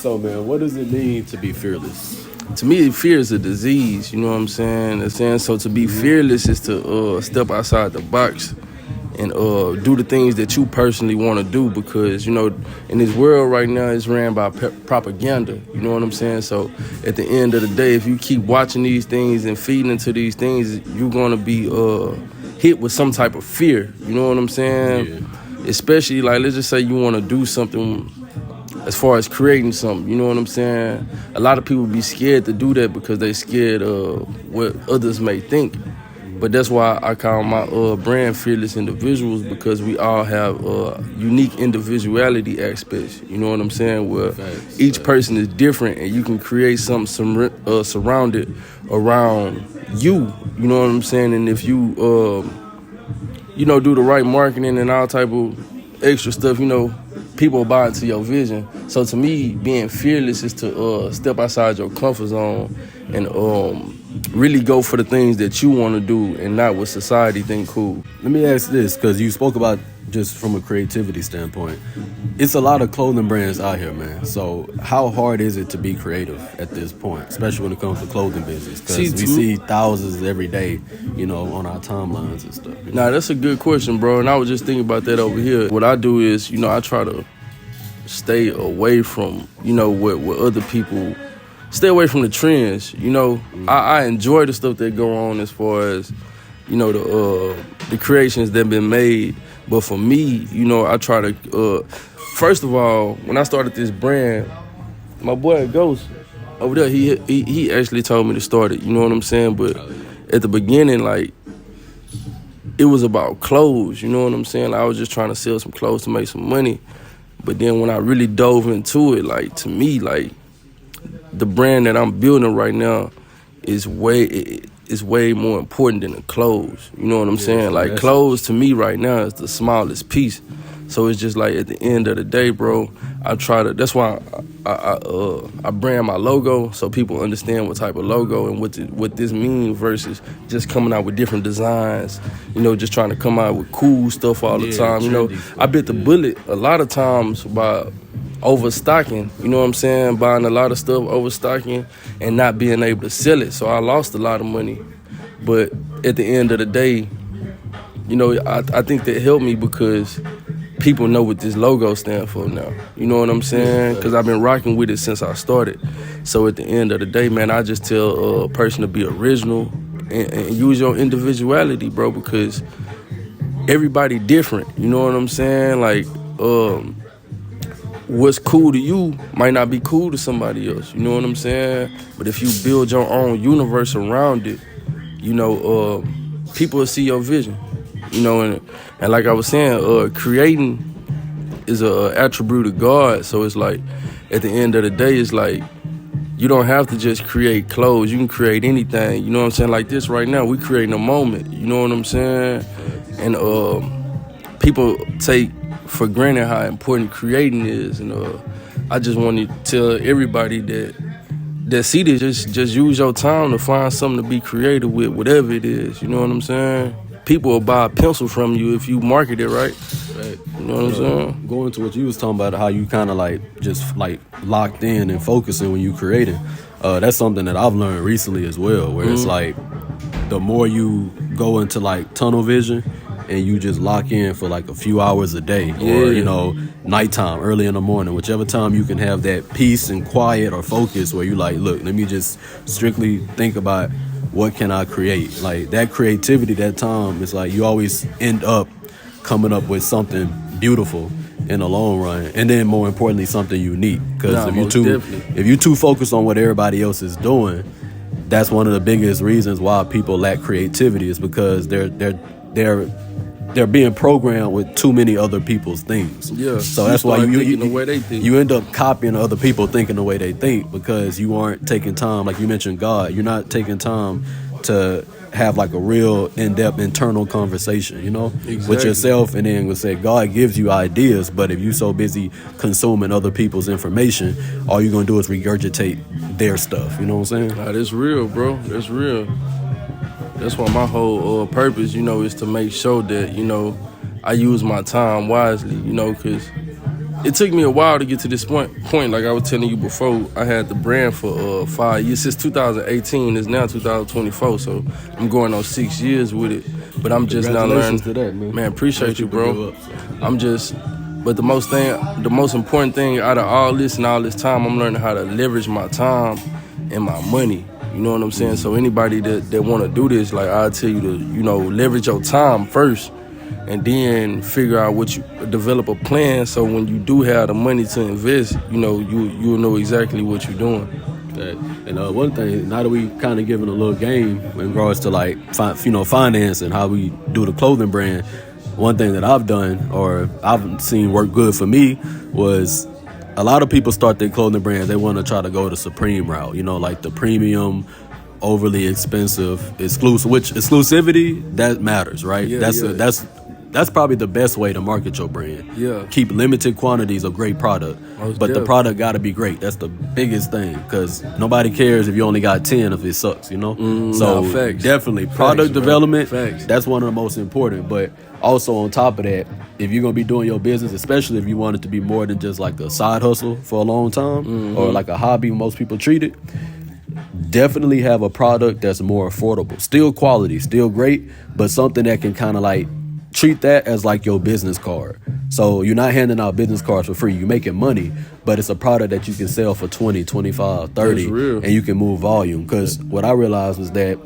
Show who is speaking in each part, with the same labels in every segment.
Speaker 1: So, man, what does it mean to be fearless?
Speaker 2: To me, fear is a disease. You know what I'm saying? So to be fearless is to step outside the box and do the things that you personally want to do, because in this world right now it's ran by propaganda. You know what I'm saying? So at the end of the day, if you keep watching these things and feeding into these things, you're gonna be hit with some type of fear. You know what I'm saying?
Speaker 1: Yeah.
Speaker 2: Especially, like, let's just say you want to do something as far as creating something. You know what I'm saying? A lot of people be scared to do that because they scared of what others may think. But that's why I call my brand Fearless Individuals, because we all have unique individuality aspects. You know what I'm saying? Where each person is different, and you can create something surrounded around you. You know what I'm saying? And if you, do the right marketing and all type of extra stuff, people buy into your vision. So to me, being fearless is to step outside your comfort zone and really go for the things that you want to do and not what society think cool.
Speaker 1: Let me ask this, because you spoke about just from a creativity standpoint. It's a lot of clothing brands out here, man. So how hard is it to be creative at this point, especially when it comes to clothing business? Because we see thousands every day, on our timelines and stuff.
Speaker 2: Nah, that's a good question, bro. And I was just thinking about that over here. What I do is, I try to stay away from, what other people, stay away from the trends. I enjoy the stuff that go on as far as, the creations that been made. But for me, I try to, first of all, when I started this brand, my boy Ghost over there, he actually told me to start it. You know what I'm saying? But at the beginning, like, it was about clothes. You know what I'm saying? I was just trying to sell some clothes to make some money. But then when I really dove into it, like, to me, like, the brand that I'm building right now is way more important than the clothes. You know what I'm saying? Like, clothes to me right now is the smallest piece. So it's just like, at the end of the day, bro, I try to. That's why I brand my logo, so people understand what type of logo and what this means versus just coming out with different designs. Just trying to come out with cool stuff all the time. I bit the bullet a lot of times by overstocking. You know what I'm saying? Buying a lot of stuff, overstocking, and not being able to sell it. So I lost a lot of money. But at the end of the day, I think that helped me because people know what this logo stands for now. You know what I'm saying? Because I've been rocking with it since I started. So at the end of the day, man, I just tell a person to be original and use your individuality, bro, because everybody different. You know what I'm saying? Like, what's cool to you might not be cool to somebody else. You know what I'm saying? But if you build your own universe around it, people will see your vision. And like I was saying, creating is a attribute of God. So it's like, at the end of the day, it's like, you don't have to just create clothes. You can create anything. You know what I'm saying? Like this right now, we creating a moment. You know what I'm saying? And people take for granted how important creating is. And I just want to tell everybody that see this, just use your time to find something to be creative with, whatever it is. You know what I'm saying? People will buy a pencil from you if you market it right. You know what I'm saying?
Speaker 1: Going to what you was talking about, how you kind of like just like locked in and focusing when you creating. That's something that I've learned recently as well, where it's like the more you go into like tunnel vision and you just lock in for like a few hours a day, or nighttime, early in the morning, whichever time you can have that peace and quiet or focus where you like, look, let me just strictly think about what can I create. Like that creativity, that time, it's like you always end up coming up with something beautiful in the long run, and then more importantly, something unique. Because if you too focused on what everybody else is doing, that's one of the biggest reasons why people lack creativity, is because they're being programmed with too many other people's things.
Speaker 2: Yeah.
Speaker 1: So that's why you
Speaker 2: the way they think.
Speaker 1: You end up copying other people thinking the way they think, because you aren't taking time, like you mentioned God, you're not taking time to have like a real in-depth internal conversation, with yourself. And then would say God gives you ideas, but if you're so busy consuming other people's information, all you're gonna do is regurgitate their stuff. You know what I'm saying?
Speaker 2: Nah, that's real, bro. That's real. That's why my whole purpose, is to make sure that, I use my time wisely, because it took me a while to get to this point. Like I was telling you before, I had the brand for 5 years, since 2018. It's now 2024, so I'm going on 6 years with it. But I'm just now learning.
Speaker 1: To that, man.
Speaker 2: Appreciate you, bro. But the most important thing out of all this and all this time, I'm learning how to leverage my time and my money. You know what I'm saying? So anybody that want to do this, like, I'll tell you to, leverage your time first, and then figure out develop a plan, so when you do have the money to invest, you'll know exactly what you're doing.
Speaker 1: And one thing, now that we kind of giving a little game in regards to like finance and how we do the clothing brand, one thing that I've done or I've seen work good for me was a lot of people start their clothing brands. They want to try to go the Supreme route, like the premium, overly expensive, exclusive. Which exclusivity that matters, right?
Speaker 2: Yeah,
Speaker 1: that's probably the best way to market your brand.
Speaker 2: Yeah.
Speaker 1: Keep limited quantities of great product, but
Speaker 2: definitely.
Speaker 1: the product got to be great. That's the biggest thing, because nobody cares if you only got 10 if it sucks, So
Speaker 2: facts.
Speaker 1: Definitely
Speaker 2: Facts,
Speaker 1: product development.
Speaker 2: Facts.
Speaker 1: That's one of the most important. But also on top of that, if you're gonna be doing your business, especially if you want it to be more than just like a side hustle for a long time or like a hobby, most people treat it. Definitely have a product that's more affordable. Still quality, still great, but something that can kind of like treat that as like your business card. So you're not handing out business cards for free. You're making money, but it's a product that you can sell for 20, 25, 30, and you can move volume. Because what I realized was that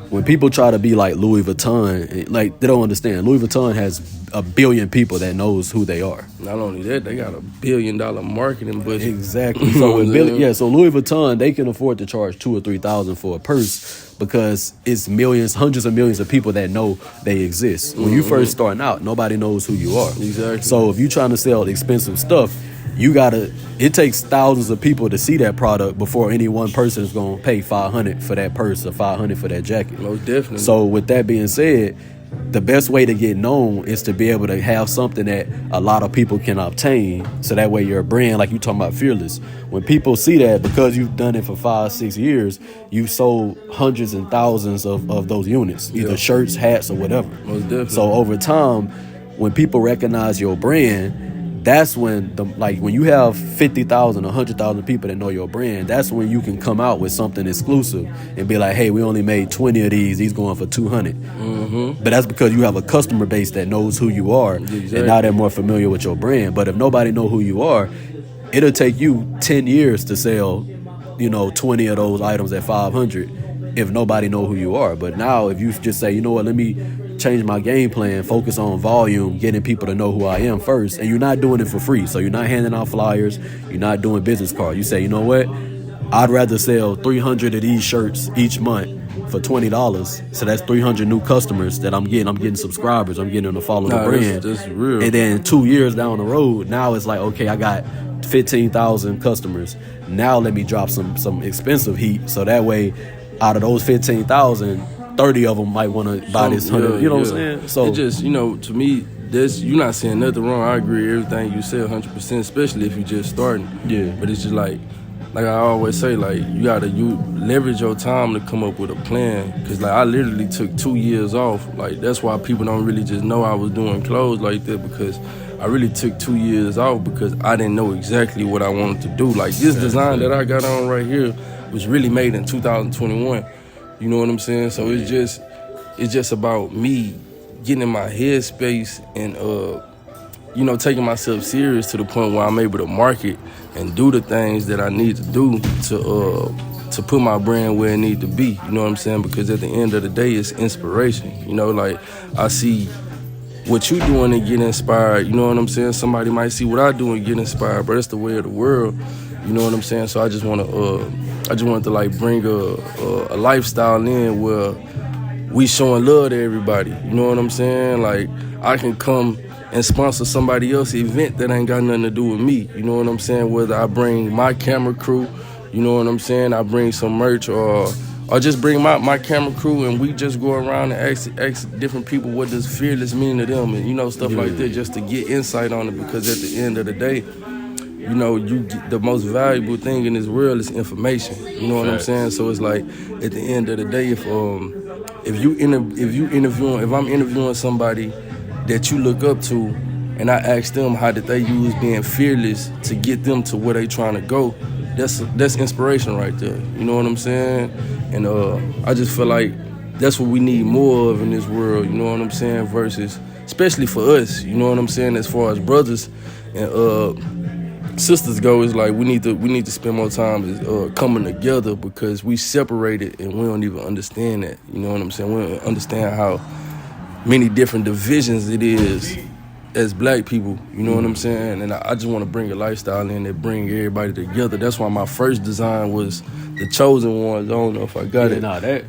Speaker 1: when people try to be like Louis Vuitton, like, they don't understand. Louis Vuitton has 1 billion people that knows who they are.
Speaker 2: Not only that, they got $1 billion marketing budget.
Speaker 1: Exactly. So Louis Vuitton, they can afford to charge $2,000 or $3,000 for a purse because it's millions, hundreds of millions of people that know they exist. When you first starting out, nobody knows who you are.
Speaker 2: Exactly.
Speaker 1: So if you're trying to sell expensive stuff, it takes thousands of people to see that product before any one person is going to pay $500 for that purse or $500 for that jacket.
Speaker 2: Most definitely.
Speaker 1: So with that being said, the best way to get known is to be able to have something that a lot of people can obtain. So that way your brand, like you talking about Fearless, when people see that, because you've done it for 5-6 years, you've sold hundreds and thousands of those units, either shirts, hats, or whatever.
Speaker 2: Most definitely.
Speaker 1: So over time, when people recognize your brand, that's when when you have 50,000, 100,000 people that know your brand, that's when you can come out with something exclusive and be like, hey, we only made 20 of these going for 200. But that's because you have a customer base that knows who you are, and now they're more familiar with your brand. But if nobody know who you are, it'll take you 10 years to sell 20 of those items at 500 if nobody know who you are. But now if you just say, you know what, let me change my game plan, focus on volume, getting people to know who I am first, and you're not doing it for free. So you're not handing out flyers, you're not doing business cards. You say, you know what, I'd rather sell 300 of these shirts each month for $20. So that's 300 new customers that I'm getting. I'm getting subscribers. I'm getting them to follow the brand.
Speaker 2: That's real.
Speaker 1: And then 2 years down the road, now it's like, okay, I got 15,000 customers. Now let me drop some expensive heat. So that way, out of those 15,000, 30 of them might want to buy this 100. What I'm saying? So
Speaker 2: it just, to me, you're not saying nothing wrong. I agree with everything you said 100%, especially if you're just starting.
Speaker 1: Yeah.
Speaker 2: But it's just like I always say, like, you leverage your time to come up with a plan. Because, like, I literally took 2 years off. Like, that's why people don't really just know I was doing clothes like that, because I really took 2 years off because I didn't know exactly what I wanted to do. Like, this design that I got on right here was really made in 2021. You know what I'm saying? So it's just about me getting in my headspace and taking myself serious to the point where I'm able to market and do the things that I need to do to put my brand where it need to be. You know what I'm saying? Because at the end of the day, it's inspiration. Like, I see what you doing and get inspired. You know what I'm saying? Somebody might see what I do and get inspired, but it's the way of the world. You know what I'm saying? So I just want to like bring a lifestyle in where we showing love to everybody. You know what I'm saying? Like, I can come and sponsor somebody else's event that ain't got nothing to do with me. You know what I'm saying? Whether I bring my camera crew, you know what I'm saying? I bring some merch or just bring my camera crew and we just go around and ask different people what does Fearless mean to them and, stuff like that, just to get insight on it. Because at the end of the day, you get the most valuable thing in this world is information. You know what I'm saying? So it's like, at the end of the day, if I'm interviewing somebody that you look up to and I asked them how did they use being fearless to get them to where they trying to go. That's inspiration right there. You know what I'm saying? And I just feel like that's what we need more of in this world. You know what I'm saying? Versus, especially for us. You know what I'm saying? As far as brothers and sisters go, it's like we need to spend more time coming together, because we separated and we don't even understand that. You know what I'm saying? We don't understand how many different divisions it is as black people, you know what I'm saying? And I just want to bring a lifestyle in that bring everybody together. That's why my first design was the Chosen Ones. I don't know if I got it.
Speaker 1: Nah, that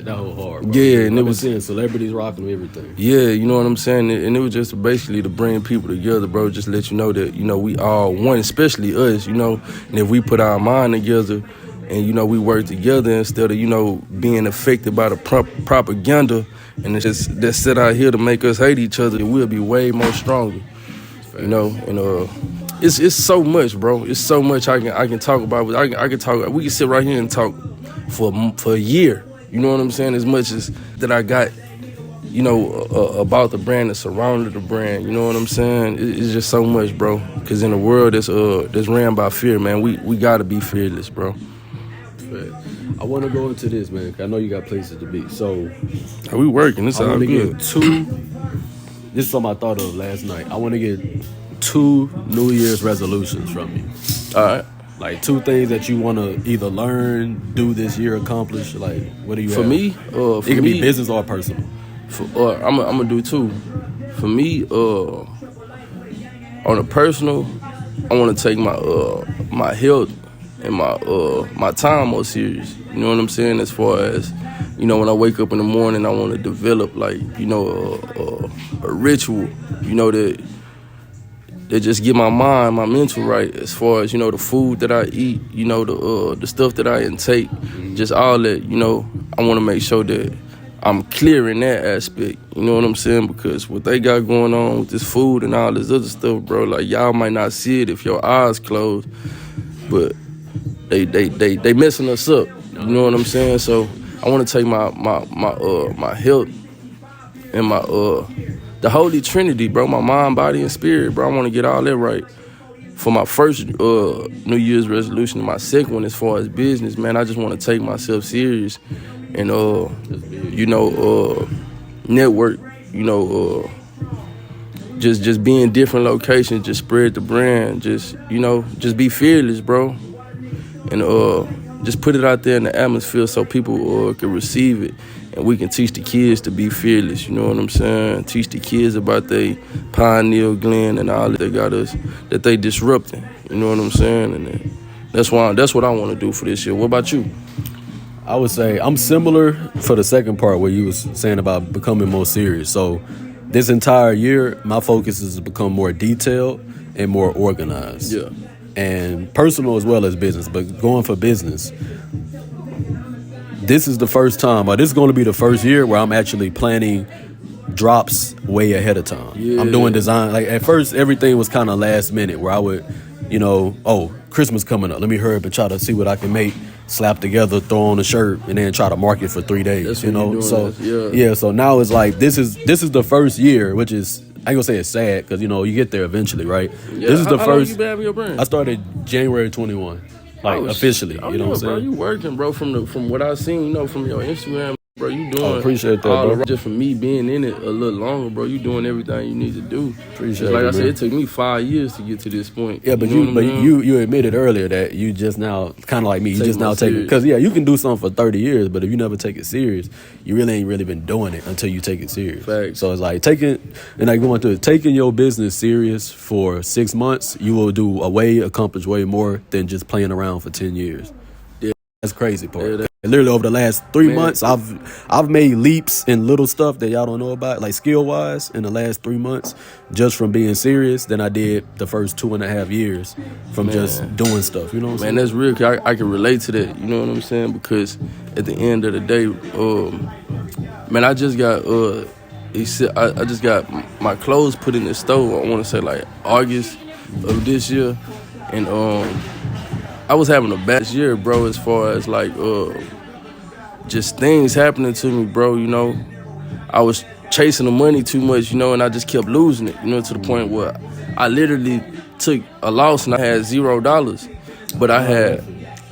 Speaker 1: whole hard, bro.
Speaker 2: Yeah, and
Speaker 1: I've
Speaker 2: it
Speaker 1: been
Speaker 2: was
Speaker 1: seeing celebrities rocking everything.
Speaker 2: Yeah, you know what I'm saying? And it was just basically to bring people together, bro. Just let you know that, you know, we all one, especially us, you know. And if we put our mind together and, you know, we work together instead of, you know, being affected by the propaganda and it's just that's set out here to make us hate each other, we'll be way more stronger, you know. And it's so much, bro. It's so much I can talk about. I can talk. We can sit right here and talk for a year. You know what I'm saying? As much as that I got, you know, about the brand that surrounded the brand. You know what I'm saying? It's just so much, bro. Because in a world that's ran by fear, man, we gotta be fearless, bro.
Speaker 1: I want to go into this, man. I know you got places to be. So
Speaker 2: we working. It's all
Speaker 1: good. This is something I thought of last night. I want to get 2 New Year's resolutions from you.
Speaker 2: All right.
Speaker 1: Like 2 things that you want to either learn, do this year, accomplish. Like, what do you
Speaker 2: for
Speaker 1: have?
Speaker 2: Me?
Speaker 1: It can be business or personal.
Speaker 2: I'm gonna do 2. For me, on a personal, I want to take my health and my time more serious. You know what I'm saying? As far as, you know, when I wake up in the morning, I want to develop, like, you know, a ritual, you know, that just get my mind, my mental right. As far as, you know, the food that I eat, you know, the stuff that I intake, just all that. You know, I want to make sure that I'm clear in that aspect. You know what I'm saying? Because what they got going on with this food and all this other stuff, bro, like, y'all might not see it if your eyes closed, but they messing us up. You know what I'm saying? So I want to take my health and the Holy Trinity, bro, my mind, body, and spirit, bro. I want to get all that right for my first New Year's resolution. And my second one, as far as business, man, I just want to take myself serious and you know, network. You know, just be in different locations, just spread the brand, just, you know, just be fearless, bro, and just put it out there in the atmosphere so people can receive it, and we can teach the kids to be fearless. You know what I'm saying? Teach the kids about they pineal gland and all that they got us, that they disrupting. You know what I'm saying? And that's what I want to do for this year. What about you?
Speaker 1: I would say I'm similar for the second part where you was saying about becoming more serious. So this entire year, my focus is to become more detailed and more organized.
Speaker 2: Yeah.
Speaker 1: And personal as well as business, but going for business, this is the first time, or this is going to be the first year where I'm actually planning drops way ahead of time. Yeah. I'm doing design. Like, at first, everything was kind of last minute, where I would, you know, oh, Christmas coming up, let me hurry up and try to see what I can make, slap together, throw on a shirt, and then try to market for 3 days.
Speaker 2: That's
Speaker 1: you know, so
Speaker 2: yeah.
Speaker 1: So now it's like this is the first year, which is, I ain't gonna say it's sad, because, you know, you get there eventually, right?
Speaker 2: Yeah.
Speaker 1: This is the
Speaker 2: how
Speaker 1: first.
Speaker 2: Long you been having your brand?
Speaker 1: I started January 21, officially. You know what I'm saying?
Speaker 2: Bro, you working, bro. From what I seen, you know, from your Instagram, bro, you doing.
Speaker 1: Appreciate that, bro.
Speaker 2: Just from me being in it a little longer, bro, you doing everything you need to do.
Speaker 1: Appreciate it.
Speaker 2: Like I said, it took me 5 years to get to this point.
Speaker 1: Yeah, but you admitted earlier that you just now, kind of like me, you just now take it. Because, yeah, you can do something for 30 years, but if you never take it serious, you really ain't really been doing it until you take it serious.
Speaker 2: Facts.
Speaker 1: So it's like taking your business serious for 6 months, you will accomplish way more than just playing around for 10 years.
Speaker 2: Yeah.
Speaker 1: That's crazy part. Literally over the last 3 months, I've made leaps in little stuff that y'all don't know about, like skill wise, in the last 3 months, just from being serious, than I did the first 2.5 years from just doing stuff. You know what I'm saying?
Speaker 2: Man, that's real. 'Cause I can relate to that. You know what I'm saying? Because at the end of the day, man, I just got I just got my clothes put in the store. I want to say like August of this year, and I was having a bad year, bro, as far as like just things happening to me, bro. You know, I was chasing the money too much, you know, and I just kept losing it, you know, to the point where I literally took a loss and I had $0, but I had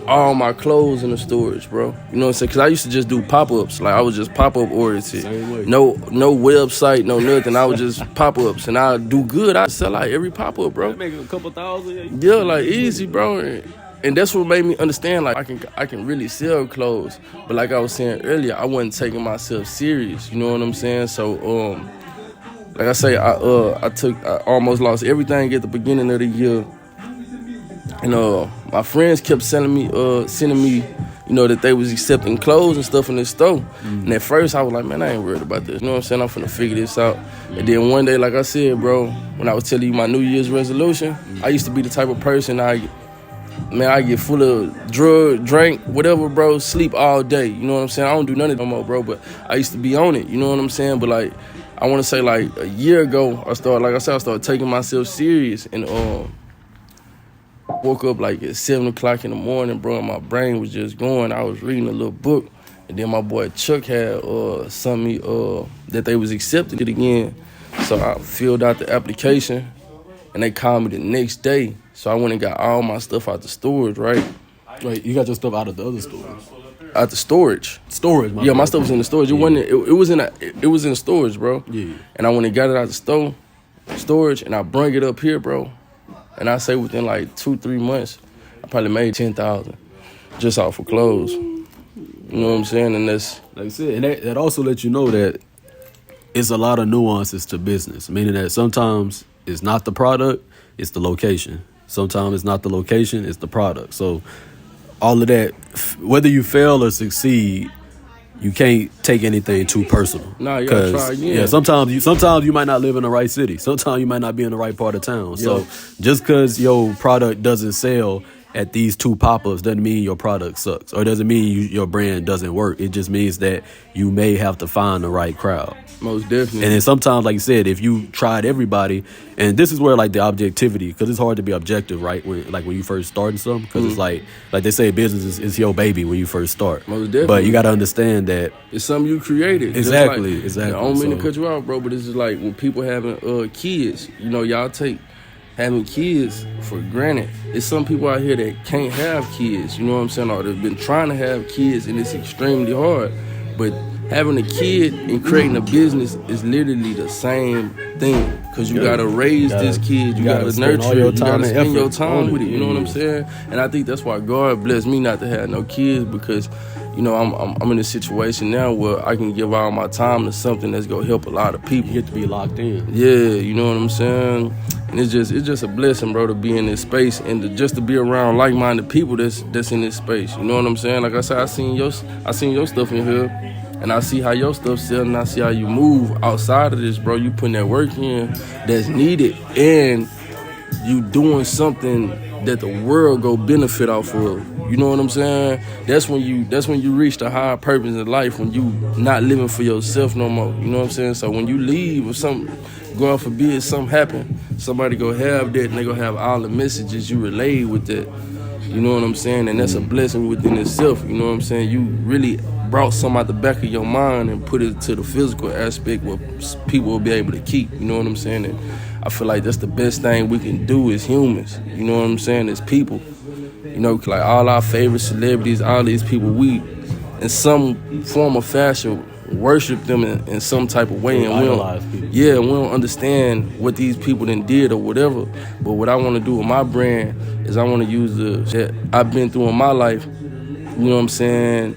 Speaker 2: all my clothes in the storage, bro. You know what I'm saying? Because I used to just do pop-ups. Like, I was just pop-up oriented. No website, no nothing. I was just pop-ups, and I do good. I sell out every pop-up, bro.
Speaker 1: Make a couple thousand.
Speaker 2: Yeah, like, easy, bro. And that's what made me understand, like, I can really sell clothes. But like I was saying earlier, I wasn't taking myself serious. You know what I'm saying? So, like I say, I almost lost everything at the beginning of the year. And my friends kept sending me, you know, that they was accepting clothes and stuff in the store. And at first I was like, man, I ain't worried about this. You know what I'm saying? I'm finna figure this out. And then one day, like I said, bro, when I was telling you my New Year's resolution, I used to be the type of person I get full of drink, whatever, bro, sleep all day. You know what I'm saying? I don't do none of it no more, bro, but I used to be on it. You know what I'm saying? But, like, I want to say, like, a year ago, I started taking myself serious and woke up, like, at 7 o'clock in the morning, bro, and my brain was just going. I was reading a little book, and then my boy Chuck had sent me that they was accepting it again. So I filled out the application, and they called me the next day. So I went and got all my stuff out the storage, right?
Speaker 1: Wait, you got your stuff out of the other stores?
Speaker 2: Out the storage.
Speaker 1: Storage,
Speaker 2: yeah, my stuff was in the storage. It wasn't. It was in storage, bro.
Speaker 1: Yeah.
Speaker 2: And I went and got it out the storage, and I bring it up here, bro. And I say within like 2-3 months, I probably made $10,000 just off of clothes. You know what I'm saying? And that's
Speaker 1: like I said, and that also lets you know that it's a lot of nuances to business. Meaning that sometimes it's not the product, it's the location. Sometimes it's not the location, it's the product. So all of that, whether you fail or succeed, you can't take anything too personal.
Speaker 2: No, you gotta try again.
Speaker 1: Yeah, sometimes you might not live in the right city. Sometimes you might not be in the right part of town. So just because your product doesn't sell at these 2 pop-ups doesn't mean your product sucks, or doesn't mean your brand doesn't work. It just means that you may have to find the right crowd.
Speaker 2: Most definitely.
Speaker 1: And then sometimes, like you said, if you tried everybody, and this is where like the objectivity, because it's hard to be objective, right? When you first starting something, because it's like they say, business is your baby when you first start.
Speaker 2: Most definitely.
Speaker 1: But you got to understand that
Speaker 2: it's something you created.
Speaker 1: Exactly.
Speaker 2: I don't mean to cut you out, bro, but it's just like when people having kids, you know, y'all take having kids for granted. It's some people out here that can't have kids, you know what I'm saying, or they've been trying to have kids, and it's extremely hard. But having a kid and creating a business is literally the same thing, because you gotta raise this kid, you gotta nurture it, you gotta spend your time with it, you know what I'm saying? And I think that's why God blessed me not to have no kids, because, you know, I'm in a situation now where I can give all my time to something that's gonna help a lot of people.
Speaker 1: You get to be locked in.
Speaker 2: Yeah, you know what I'm saying? And it's just a blessing, bro, to be in this space and to be around like-minded people that's in this space. You know what I'm saying? Like I said, I seen your stuff in here, and I see how your stuff selling, and I see how you move outside of this, bro. You putting that work in that's needed, and you doing something that the world go benefit off of. You know what I'm saying? That's when you reach the higher purpose in life, when you not living for yourself no more. You know what I'm saying? So when you leave, or something, God forbid, something happen, somebody go have that, and they gonna have all the messages you relayed with that. You know what I'm saying? And that's a blessing within itself. You know what I'm saying? You really brought something out the back of your mind and put it to the physical aspect where people will be able to keep. You know what I'm saying? And I feel like that's the best thing we can do as humans. You know what I'm saying? As people. You know, like all our favorite celebrities, all these people, we, in some form or fashion, worship them in some type of way, and we don't understand what these people done did or whatever. But what I want to do with my brand is I want to use the that I've been through in my life, you know what I'm saying,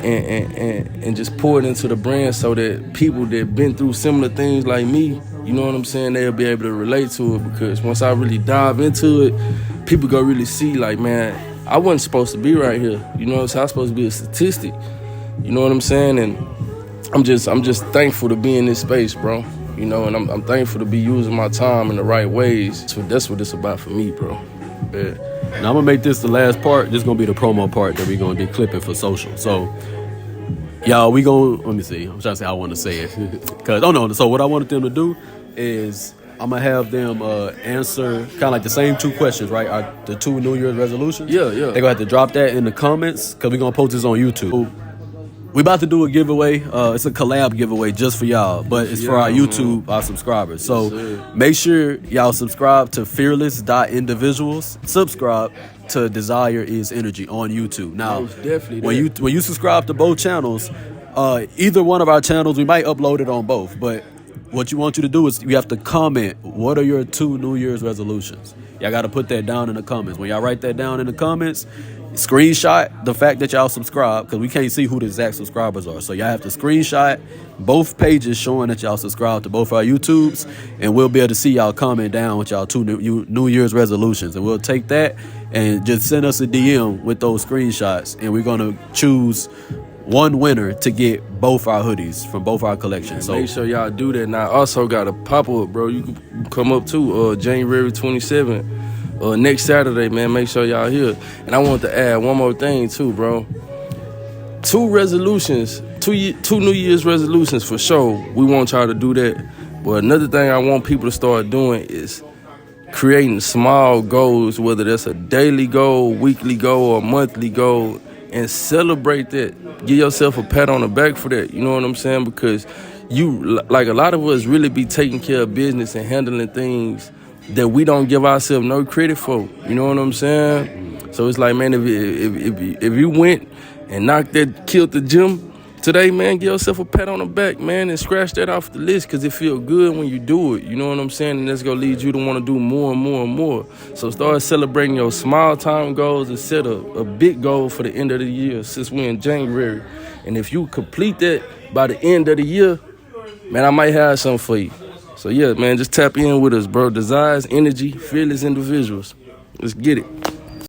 Speaker 2: and just pour it into the brand, so that people that been through similar things like me, you know what I'm saying, they'll be able to relate to it. Because once I really dive into it, people gonna really see, like, man, I wasn't supposed to be right here. You know what I'm saying? I was supposed to be a statistic. You know what I'm saying? And I'm just thankful to be in this space, bro. You know, and I'm thankful to be using my time in the right ways. So that's what it's about for me, bro. Yeah.
Speaker 1: Now I'm gonna make this the last part. This is gonna be the promo part that we're gonna be clipping for social. So, y'all, we gonna, let me see. I'm trying to say how I want to say it. So what I wanted them to do is I'm gonna have them answer kind of like the same 2 questions, right? The 2 New Year's resolutions.
Speaker 2: Yeah.
Speaker 1: They're gonna have to drop that in the comments, because we're gonna post this on YouTube. We about to do a giveaway. It's a collab giveaway just for y'all, but it's for our YouTube, our subscribers. So make sure y'all subscribe to fearless.individuals. Subscribe to Desire is Energy on YouTube. Now, when you subscribe to both channels, either one of our channels, we might upload it on both. But what you want you to do is you have to comment. What are your 2 New Year's resolutions? Y'all got to put that down in the comments. When y'all write that down in the comments, screenshot the fact that y'all subscribe, because we can't see who the exact subscribers are. So y'all have to screenshot both pages showing that y'all subscribe to both our YouTubes, and we'll be able to see y'all comment down with y'all 2 New Year's resolutions. And we'll take that and just send us a DM with those screenshots, and we're going to choose one winner to get both our hoodies from both our collections. So
Speaker 2: make sure y'all do that. Now, I also got a pop-up, bro. You can come up too, January 27th. Next Saturday, man, make sure y'all here. And I want to add one more thing too, bro. 2 resolutions, 2 New Year's resolutions for sure. We want y'all to do that. But another thing I want people to start doing is creating small goals, whether that's a daily goal, weekly goal, or monthly goal, and celebrate that. Give yourself a pat on the back for that. You know what I'm saying? Because like a lot of us really be taking care of business and handling things that we don't give ourselves no credit for. You know what I'm saying? So it's like, man, if you went and killed the gym today, man, give yourself a pat on the back, man, and scratch that off the list, because it feels good when you do it. You know what I'm saying? And that's going to lead you to want to do more and more and more. So start celebrating your small time goals and set a big goal for the end of the year, since we're in January. And if you complete that by the end of the year, man, I might have something for you. So yeah, man, just tap in with us, bro. Desires, Energy, Fearless Individuals. Let's get it.